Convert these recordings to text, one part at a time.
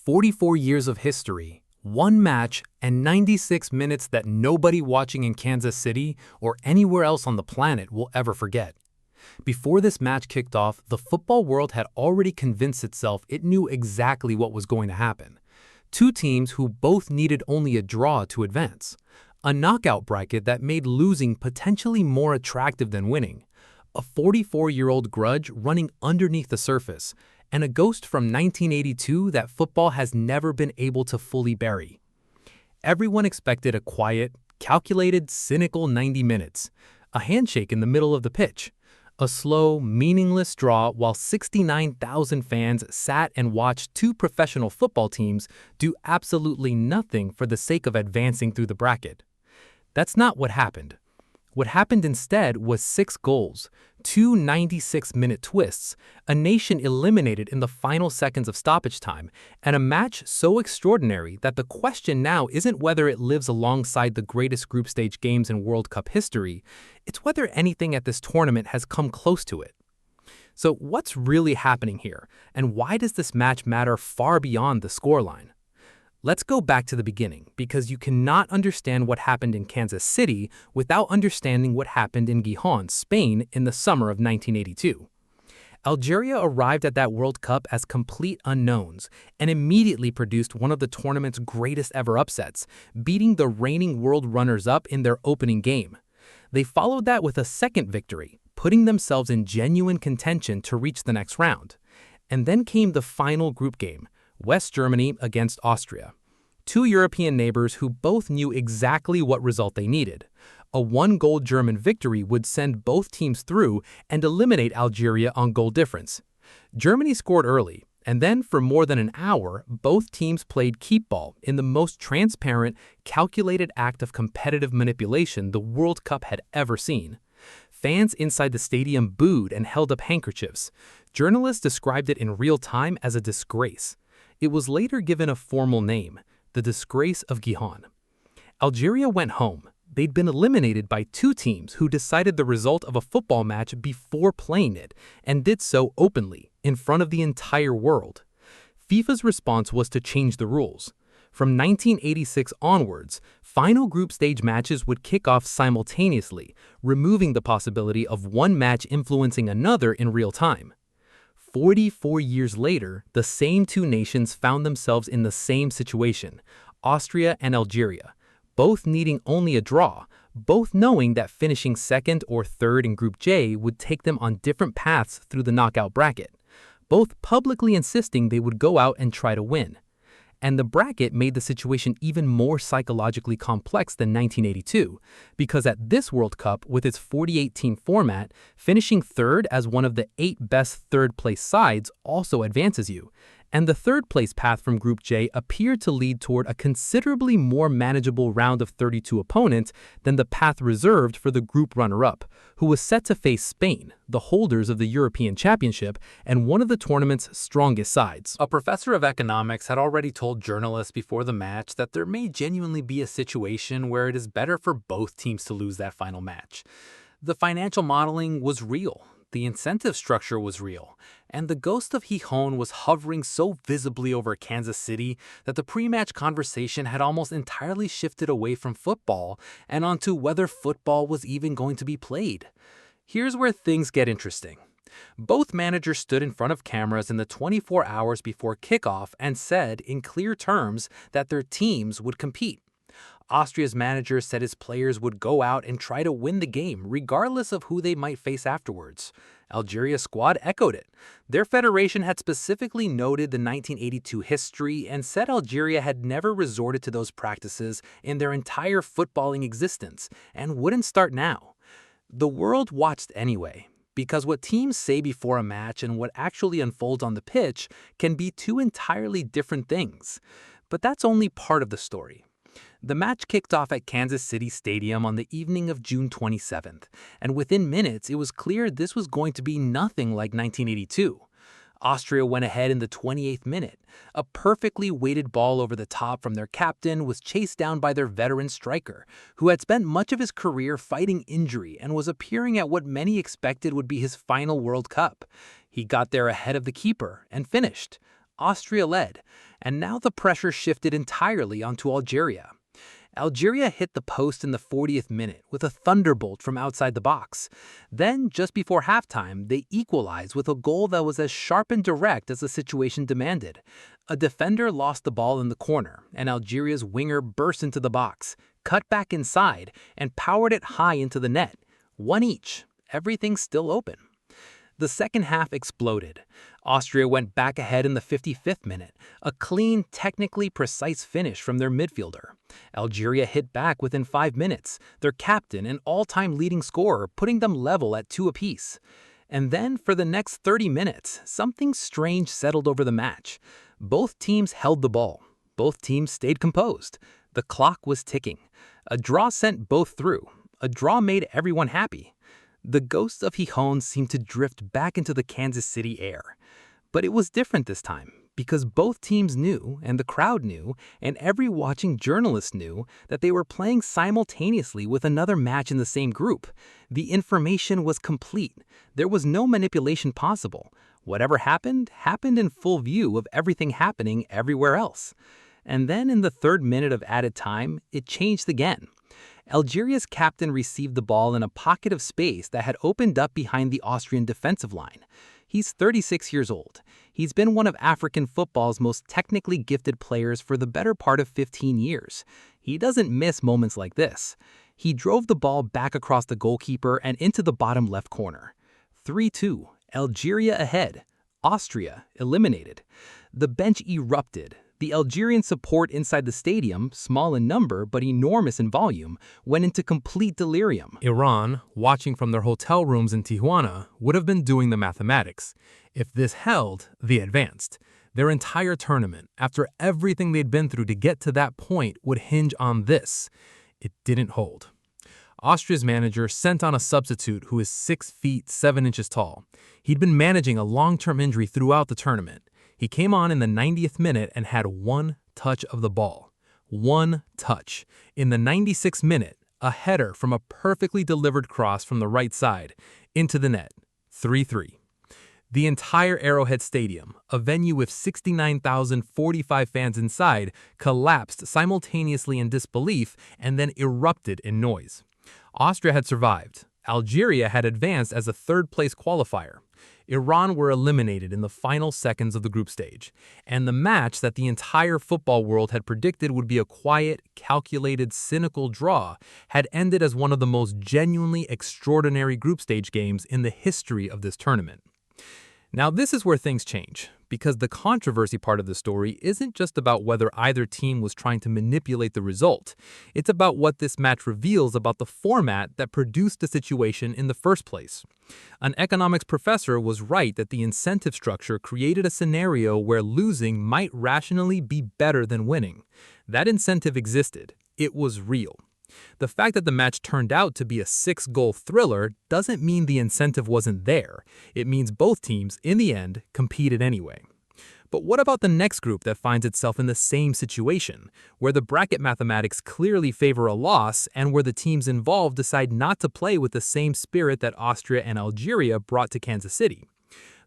44 years of history, one match, and 96 minutes that nobody watching in Kansas City or anywhere else on the planet will ever forget. Before this match kicked off, the football world had already convinced itself it knew exactly what was going to happen. Two teams who both needed only a draw to advance. A knockout bracket that made losing potentially more attractive than winning. A 44-year-old grudge running underneath the surface, and a ghost from 1982 that football has never been able to fully bury. Everyone expected a quiet, calculated, cynical 90 minutes, a handshake in the middle of the pitch, a slow, meaningless draw while 69,000 fans sat and watched two professional football teams do absolutely nothing for the sake of advancing through the bracket. That's not what happened. What happened instead was 6 goals, 2 96-minute twists, a nation eliminated in the final seconds of stoppage time, and a match so extraordinary that the question now isn't whether it lives alongside the greatest group stage games in World Cup history, it's whether anything at this tournament has come close to it. So what's really happening here, and why does this match matter far beyond the scoreline? Let's go back to the beginning, because you cannot understand what happened in Kansas City without understanding what happened in Gijón, Spain in the summer of 1982. Algeria arrived at that World Cup as complete unknowns and immediately produced one of the tournament's greatest ever upsets, beating the reigning world runners-up in their opening game. They followed that with a second victory, putting themselves in genuine contention to reach the next round. And then came the final group game, West Germany against Austria. Two European neighbors who both knew exactly what result they needed. A 1-goal German victory would send both teams through and eliminate Algeria on goal difference. Germany scored early, and then for more than an hour, both teams played keep ball in the most transparent, calculated act of competitive manipulation the World Cup had ever seen. Fans inside the stadium booed and held up handkerchiefs. Journalists described it in real time as a disgrace. It was later given a formal name, the Disgrace of Gijón. Algeria went home. They'd been eliminated by two teams who decided the result of a football match before playing it, and did so openly, in front of the entire world. FIFA's response was to change the rules. From 1986 onwards, final group stage matches would kick off simultaneously, removing the possibility of one match influencing another in real time. 44 years later, the same two nations found themselves in the same situation, Austria and Algeria, both needing only a draw, both knowing that finishing second or third in Group J would take them on different paths through the knockout bracket, both publicly insisting they would go out and try to win. And the bracket made the situation even more psychologically complex than 1982, because at this World Cup, with its 48-team format, finishing third as one of the 8 best third-place sides also advances you. And the third-place path from Group J appeared to lead toward a considerably more manageable round of 32 opponents than the path reserved for the group runner-up, who was set to face Spain, the holders of the European Championship and one of the tournament's strongest sides. A professor of economics had already told journalists before the match that there may genuinely be a situation where it is better for both teams to lose that final match. The financial modeling was real. The incentive structure was real, and the ghost of Gijón was hovering so visibly over Kansas City that the pre-match conversation had almost entirely shifted away from football and onto whether football was even going to be played. Here's where things get interesting. Both managers stood in front of cameras in the 24 hours before kickoff and said in clear terms that their teams would compete. Austria's manager said his players would go out and try to win the game, regardless of who they might face afterwards. Algeria's squad echoed it. Their federation had specifically noted the 1982 history and said Algeria had never resorted to those practices in their entire footballing existence and wouldn't start now. The world watched anyway, because what teams say before a match and what actually unfolds on the pitch can be two entirely different things. But that's only part of the story. The match kicked off at Kansas City Stadium on the evening of June 27th, and within minutes it was clear this was going to be nothing like 1982. Austria went ahead in the 28th minute. A perfectly weighted ball over the top from their captain was chased down by their veteran striker, who had spent much of his career fighting injury and was appearing at what many expected would be his final World Cup. He got there ahead of the keeper and finished. Austria led, and now the pressure shifted entirely onto Algeria. Algeria hit the post in the 40th minute with a thunderbolt from outside the box. Then, just before halftime, they equalized with a goal that was as sharp and direct as the situation demanded. A defender lost the ball in the corner, and Algeria's winger burst into the box, cut back inside, and powered it high into the net. One each. Everything still open. The second half exploded. Austria went back ahead in the 55th minute, a clean, technically precise finish from their midfielder. Algeria hit back within 5 minutes, their captain and all-time leading scorer, putting them level at 2 apiece. And then, for the next 30 minutes, something strange settled over the match. Both teams held the ball. Both teams stayed composed. The clock was ticking. A draw sent both through. A draw made everyone happy. The ghost of Gijón seemed to drift back into the Kansas City air. But it was different this time, because both teams knew, and the crowd knew, and every watching journalist knew, that they were playing simultaneously with another match in the same group. The information was complete. There was no manipulation possible. Whatever happened, happened in full view of everything happening everywhere else. And then in the 3rd minute of added time, it changed again. Algeria's captain received the ball in a pocket of space that had opened up behind the Austrian defensive line. He's 36 years old. He's been one of African football's most technically gifted players for the better part of 15 years. He doesn't miss moments like this. He drove the ball back across the goalkeeper and into the bottom left corner. 3-2, Algeria ahead. Austria eliminated. The bench erupted. The Algerian support inside the stadium, small in number but enormous in volume, went into complete delirium. Iran, watching from their hotel rooms in Tijuana, would have been doing the mathematics. If this held, they advanced. Their entire tournament, after everything they'd been through to get to that point, would hinge on this. It didn't hold. Austria's manager sent on a substitute who is 6 feet 7 inches tall. He'd been managing a long-term injury throughout the tournament. He came on in the 90th minute and had 1 touch of the ball. 1 touch. In the 96th minute, a header from a perfectly delivered cross from the right side into the net. 3-3. The entire Arrowhead Stadium, a venue with 69,045 fans inside, collapsed simultaneously in disbelief and then erupted in noise. Austria had survived. Algeria had advanced as a 3rd-place qualifier. Iran were eliminated in the final seconds of the group stage, and the match that the entire football world had predicted would be a quiet, calculated, cynical draw had ended as one of the most genuinely extraordinary group stage games in the history of this tournament. Now, this is where things change, because the controversy part of the story isn't just about whether either team was trying to manipulate the result. It's about what this match reveals about the format that produced the situation in the first place. An economics professor was right that the incentive structure created a scenario where losing might rationally be better than winning. That incentive existed. It was real. The fact that the match turned out to be a 6-goal thriller doesn't mean the incentive wasn't there. It means both teams, in the end, competed anyway. But what about the next group that finds itself in the same situation, where the bracket mathematics clearly favor a loss and where the teams involved decide not to play with the same spirit that Austria and Algeria brought to Kansas City?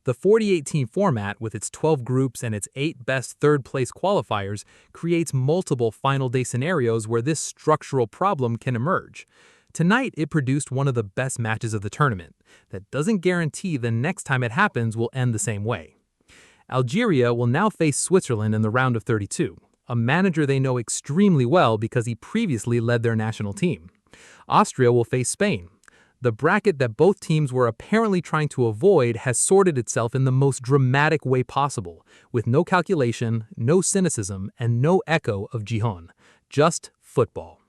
The 48-team format, with its 12 groups and its 8 best third-place qualifiers, creates multiple final-day scenarios where this structural problem can emerge. Tonight, it produced one of the best matches of the tournament. That doesn't guarantee the next time it happens will end the same way. Algeria will now face Switzerland in the round of 32, a manager they know extremely well because he previously led their national team. Austria will face Spain. The bracket that both teams were apparently trying to avoid has sorted itself in the most dramatic way possible, with no calculation, no cynicism, and no echo of Gijón. Just football.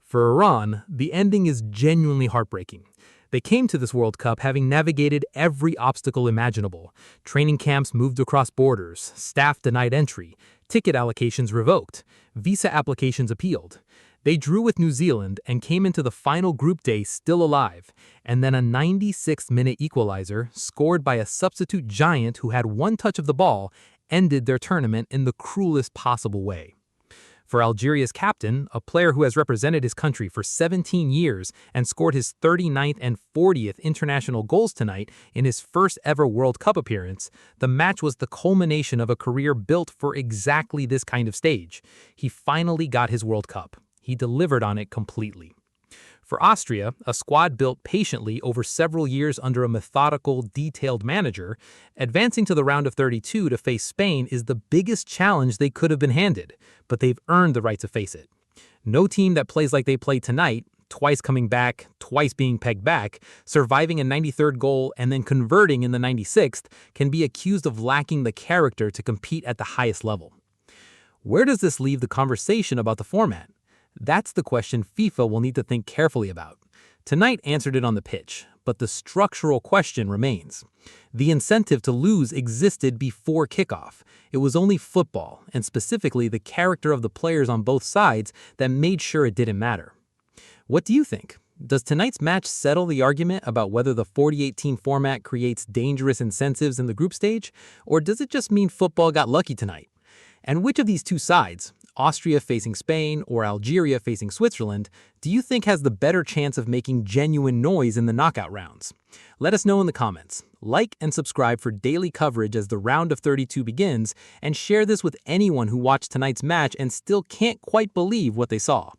For Iran, the ending is genuinely heartbreaking. They came to this World Cup having navigated every obstacle imaginable. Training camps moved across borders, staff denied entry, ticket allocations revoked, visa applications appealed. They drew with New Zealand and came into the final group day still alive, and then a 96th-minute equalizer, scored by a substitute giant who had 1 touch of the ball, ended their tournament in the cruelest possible way. For Algeria's captain, a player who has represented his country for 17 years and scored his 39th and 40th international goals tonight in his first ever World Cup appearance, the match was the culmination of a career built for exactly this kind of stage. He finally got his World Cup. He delivered on it completely. For Austria, a squad built patiently over several years under a methodical, detailed manager, advancing to the round of 32 to face Spain is the biggest challenge they could have been handed, but they've earned the right to face it. No team that plays like they played tonight, twice coming back, twice being pegged back, surviving a 93rd goal and then converting in the 96th, can be accused of lacking the character to compete at the highest level. Where does this leave the conversation about the format? That's the question FIFA will need to think carefully about. Tonight answered it on the pitch, but the structural question remains. The incentive to lose existed before kickoff. It was only football, and specifically the character of the players on both sides, that made sure it didn't matter. What do you think? Does tonight's match settle the argument about whether the 48-team format creates dangerous incentives in the group stage, or does it just mean football got lucky tonight? And which of these two sides, Austria facing Spain or Algeria facing Switzerland, do you think has the better chance of making genuine noise in the knockout rounds? Let us know in the comments. Like and subscribe for daily coverage as the round of 32 begins, and share this with anyone who watched tonight's match and still can't quite believe what they saw.